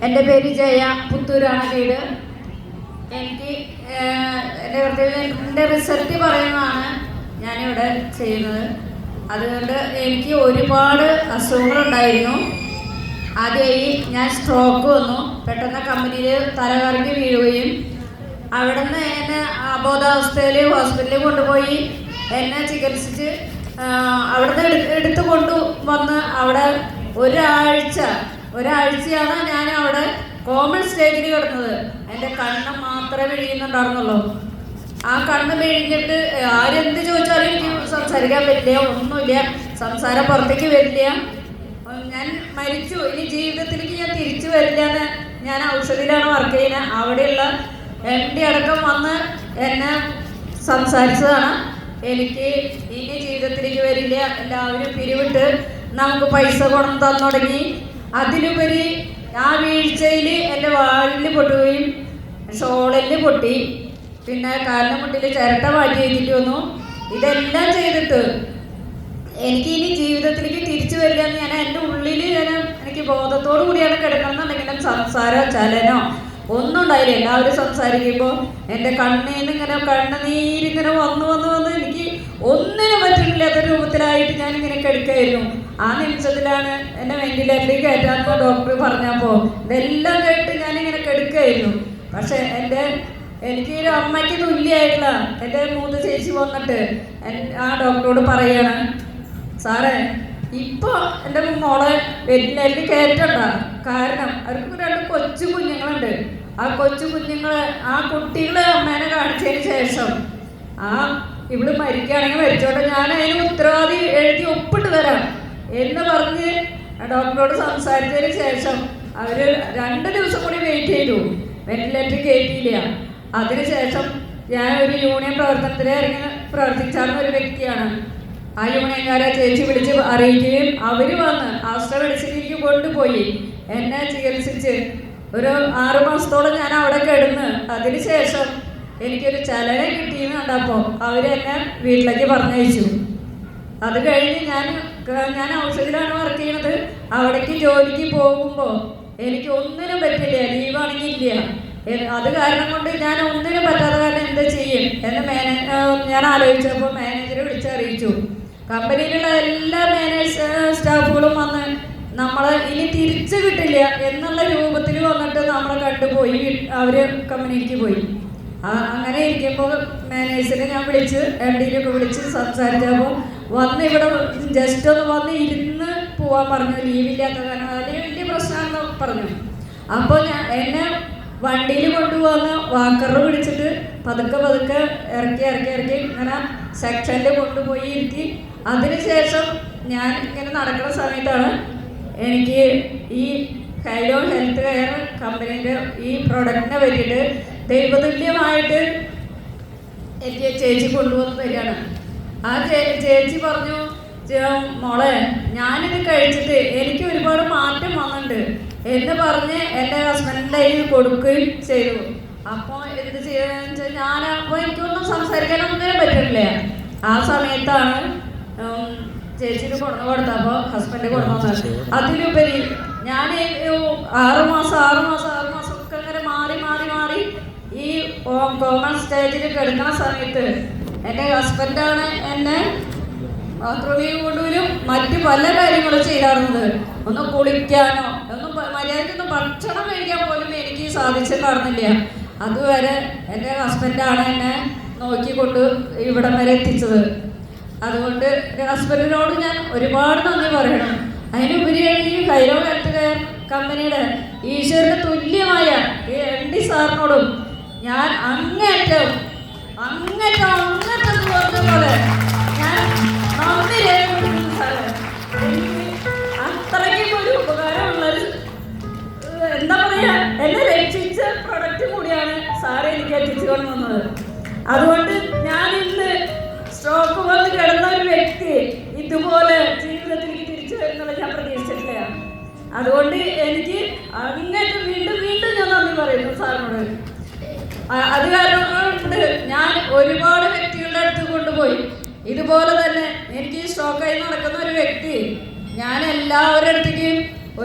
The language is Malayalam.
എൻ്റെ പേര് ജയ, പുത്തൂരാണ് വീട്. എനിക്ക് എൻ്റെ റിസൾട്ട് പറയുന്നതാണ് ഞാനിവിടെ ചെയ്യുന്നത്. അതുകൊണ്ട് എനിക്ക് ഒരുപാട് അസുഖങ്ങളുണ്ടായിരുന്നു. ആദ്യമായി ഞാൻ സ്ട്രോക്ക് വന്നു. പെട്ടെന്ന് കമ്പനിയിൽ തലകറങ്ങി വീഴുകയും അവിടെ നിന്ന് എന്നെ അബോധാവസ്ഥയിൽ ഹോസ്പിറ്റലിൽ കൊണ്ടുപോയി എന്നെ ചികിത്സിച്ച് അവിടുന്ന് എടുത്തു കൊണ്ടുവന്ന് അവിടെ ഒരാഴ്ചയാണ് ഞാൻ അവിടെ കോമൺ സ്റ്റേജിൽ കിടന്നത്. എൻ്റെ കണ്ണ് മാത്രമേ വിഴിയുന്നുണ്ടായിരുന്നുള്ളൂ. ആ കണ്ണ് വിഴിഞ്ഞിട്ട് ആരെന്ത് ചോദിച്ചാലും എനിക്ക് സംസാരിക്കാൻ പറ്റില്ല, ഒന്നുമില്ല, സംസാരം പുറത്തേക്ക് വരില്ല. ഞാൻ മരിച്ചു, ഇനി ജീവിതത്തിലേക്ക് ഞാൻ തിരിച്ചു വരില്ല എന്ന് ഞാൻ ഔഷധിയിലാണ് വർക്ക് ചെയ്യുന്നത്. അവിടെയുള്ള MD അടക്കം വന്ന് എന്നെ സംസാരിച്ചതാണ്. എനിക്ക് ഇനി ജീവിതത്തിലേക്ക് വരില്ല, എല്ലാവരും പിരിവിട്ട് നമുക്ക് പൈസ കൊണ്ടു തന്നു തുടങ്ങി. അതിലുപരി ആ വീഴ്ചയിൽ എൻ്റെ വാലിൽ പൊട്ടുകയും ഷോളിൽ പൊട്ടി, പിന്നെ കാലിന് മുട്ടിൽ ചിരട്ട മാറ്റി വെച്ചിട്ട് വന്നു. ഇതെല്ലാം ചെയ്തിട്ട് എനിക്ക് ഇനി ജീവിതത്തിലേക്ക് തിരിച്ചു വരില്ല എന്ന് ഞാൻ എൻ്റെ ഉള്ളിൽ എനിക്ക് ബോധത്തോടു കൂടിയാണ് കിടക്കണമെന്നുണ്ടെങ്കിലും സംസാരമോ ചലനോ ഒന്നും ഉണ്ടായില്ല. എല്ലാവരും സംസാരിക്കുമ്പോൾ എൻ്റെ കണ്ണീന്ന് ഇങ്ങനെ കണ്ണുനീരിങ്ങനെ വന്ന് എനിക്ക് ഒന്നിനും പറ്റുന്നില്ലാത്ത രൂപത്തിലായിട്ട് ഞാനിങ്ങനെ കിടക്കുകയായിരുന്നു. ആ നിമിഷത്തിലാണ് എന്നെ വെന്റിലേറ്ററിൽ കയറ്റാമെന്ന് ഡോക്ടർ പറഞ്ഞപ്പോൾ ഇതെല്ലാം കേട്ട് ഞാനിങ്ങനെ കിടക്കുകയായിരുന്നു. പക്ഷെ എനിക്ക് ഒരു അമ്മയ്ക്ക് തുല്യമായിട്ടുള്ള എൻ്റെ മൂന്ന് ചേച്ചി വന്നിട്ട് ആ ഡോക്ടറോട് പറയാണ്, സാറേ ഇപ്പോൾ എൻ്റെ മോളെ വെന്റിലേറ്ററിൽ കയറ്റണ്ട, കാരണം അവർക്ക് 2 കൊച്ചു കുഞ്ഞുങ്ങളുണ്ട്. ആ കൊച്ചു കുഞ്ഞുങ്ങളെ ആ കുട്ടികളെ അമ്മേനെ കാണിച്ചതിന് ശേഷം ഇവള് മരിക്കുകയാണെങ്കിൽ മരിച്ചോട്ടെ, ഞാൻ അതിന് ഉത്തരവാദി എഴുതി ഒപ്പിട്ട് തരാം എന്ന് പറഞ്ഞ് ഡോക്ടറോട് സംസാരിച്ചതിന് ശേഷം അവർ 2 ദിവസം കൂടി വെയിറ്റ് ചെയ്തു. വെന്റിലേറ്ററിൽ കയറ്റിയില്ല. അതിനുശേഷം ഞാൻ ഒരു യൂണിയൻ പ്രവർത്തനത്തിന് ഇറങ്ങി പ്രവർത്തിച്ചാർന്ന ഒരു വ്യക്തിയാണ്. ആ യൂണിയൻകാരെ ചേച്ചി വിളിച്ച് അറിയിക്കുകയും അവർ വന്ന് ആശ്രയ മെഡിസിനിലേക്ക് കൊണ്ടുപോയി എന്നെ ചികിത്സിച്ച് ഒരു 6 മാസത്തോളം ഞാൻ അവിടെ കിടന്ന്. അതിനുശേഷം എനിക്കൊരു ചലനം കിട്ടിയെന്ന് കണ്ടപ്പോൾ അവരെന്നെ വീട്ടിലേക്ക് പറഞ്ഞയച്ചു. അത് കഴിഞ്ഞ് ഞാൻ ഔഷധിയിലാണ് വർക്ക് ചെയ്യുന്നത്. അവിടേക്ക് ജോലിക്ക് പോകുമ്പോൾ എനിക്ക് ഒന്നിനും പറ്റില്ല, ലീവാണെങ്കിൽ ഇല്ല. അത് കാരണം കൊണ്ട് ഞാൻ ഒന്നിനും പറ്റാത്ത കാരണം എന്താ ചെയ്യും എന്ന് ഞാൻ ആലോചിച്ചപ്പോൾ മാനേജറെ വിളിച്ചറിയിച്ചു. കമ്പനിയിലുള്ള എല്ലാ സ്റ്റാഫുകളും വന്ന് നമ്മളെ ഇനി തിരിച്ചു കിട്ടില്ല എന്നുള്ള രൂപത്തിൽ വന്നിട്ട് നമ്മളെ കണ്ടുപോയി. അവർ കമ്പനിയിലേക്ക് പോയി. അങ്ങനെ ഇരിക്കുമ്പോൾ മാനേജറിനെ ഞാൻ വിളിച്ച് MDയിലൊക്കെ വിളിച്ച് സംസാരിച്ചപ്പോൾ വന്ന് ഇവിടെ ജസ്റ്റ് ഒന്ന് വന്ന് ഇരുന്ന് പോകാൻ പറഞ്ഞു, ലീവില്ലാത്ത കാരണം അതിന് വലിയ പ്രശ്നമാണെന്ന് പറഞ്ഞു. അപ്പോൾ എന്നെ വണ്ടിയിൽ കൊണ്ടുപോകുന്ന വാക്കറിൽ പിടിച്ചിട്ട് പതുക്കെ ഇറക്കി ഇങ്ങനെ സെക്ഷനിൽ കൊണ്ടുപോയി ഇരുത്തി. അതിനുശേഷം ഞാൻ ഇങ്ങനെ നടക്കുന്ന സമയത്താണ് എനിക്ക് ഈ ഹൈലോ ഹെൽത്ത് കെയർ കമ്പനീൻ്റെ ഈ പ്രൊഡക്റ്റിനെ പറ്റിയിട്ട് ദൈവതുല്യമായിട്ട് എനിക്ക് ചേച്ചി കൊണ്ടുവന്ന് തരികയാണ്. ആ ചേച്ചി പറഞ്ഞു, മോളെ ഞാനിത് കഴിച്ചിട്ട് എനിക്ക് ഒരുപാട് മാറ്റം വന്നിട്ടുണ്ട് എന്ന് പറഞ്ഞ് എൻ്റെ ഹസ്ബൻഡിൻ്റെ കയ്യിൽ കൊടുക്കുകയും ചെയ്തു. അപ്പോൾ എന്ത് ചെയ്യാന്ന് വെച്ചാൽ അപ്പോൾ എനിക്കൊന്നും സംസാരിക്കാനൊന്നും പറ്റില്ല. ആ സമയത്താണ് ചേച്ചിന് കൊണ്ടു കൊടുത്തപ്പോൾ ഹസ്ബൻഡ് കൊണ്ടുവന്നത്. അതിലുപരി ഞാൻ 6 മാസം ഒക്കെ ഇങ്ങനെ മാറി ഈ കോമൺ സ്റ്റേജിൽ കിടക്കുന്ന സമയത്ത് എൻ്റെ ഹസ്ബൻഡാണ് എന്നെ ബാത്റൂമിൽ കൊണ്ടുവരും മറ്റ് പല കാര്യങ്ങളും ചെയ്യാറുള്ളത്. ഒന്ന് കുളിക്കാനോ ഒന്നും മര്യാദയ്ക്കൊന്നും ഭക്ഷണം കഴിക്കാൻ പോലും എനിക്ക് സാധിച്ചിട്ടുണ്ടായിരുന്നില്ല. അതുവരെ എൻ്റെ ഹസ്ബൻഡാണ് എന്നെ നോക്കിക്കൊണ്ട് ഇവിടം വരെ എത്തിച്ചത്. അതുകൊണ്ട് എൻ്റെ ഹസ്ബൻഡിനോട് ഞാൻ ഒരുപാട് നന്ദി പറയണം. അതിനുപരിയാണ് ഈ ഹൈലോ ഹെൽത്ത് കെയർ കമ്പനിയുടെ ഈശ്വരന് തുല്യമായ ഈ MD സാറിനോടും ഞാൻ അങ്ങേറ്റം പറഞ്ഞ പോലെ ഞാൻ നന്ദി രേഖപ്പെടുത്തുന്നു സാറേ. എനിക്ക് അത്രയ്ക്കും ഒരു ഉപകാരമുള്ളൊരു എന്താ പറയുക, എന്നെ രക്ഷിച്ച പ്രൊഡക്റ്റ് കൂടിയാണ് സാറ് എനിക്ക് എത്തിച്ചു കൊണ്ടുവന്നത്. അതുകൊണ്ട് ഞാൻ ഇന്ന് സ്ട്രോക്ക് വന്ന് കിടന്ന ഒരു വ്യക്തി ഇതുപോലെ ജീവിതത്തിലേക്ക് തിരിച്ചു വരുന്നത് ഞാൻ പ്രതീക്ഷിച്ചിട്ടില്ല. അതുകൊണ്ട് എനിക്ക് അങ്ങേറ്റം വീണ്ടും ഞാൻ നന്ദി പറയുന്നു സാറിനോട്. അത് കാരണം കൊണ്ട് ഞാൻ ഒരുപാട് വ്യക്തികളുടെ അടുത്ത് കൊണ്ടുപോയി. ഇതുപോലെ തന്നെ എനിക്ക് സ്ട്രോക്കായി നടക്കുന്ന ഒരു വ്യക്തി ഞാൻ എല്ലാവരുടെ അടുത്തേക്കും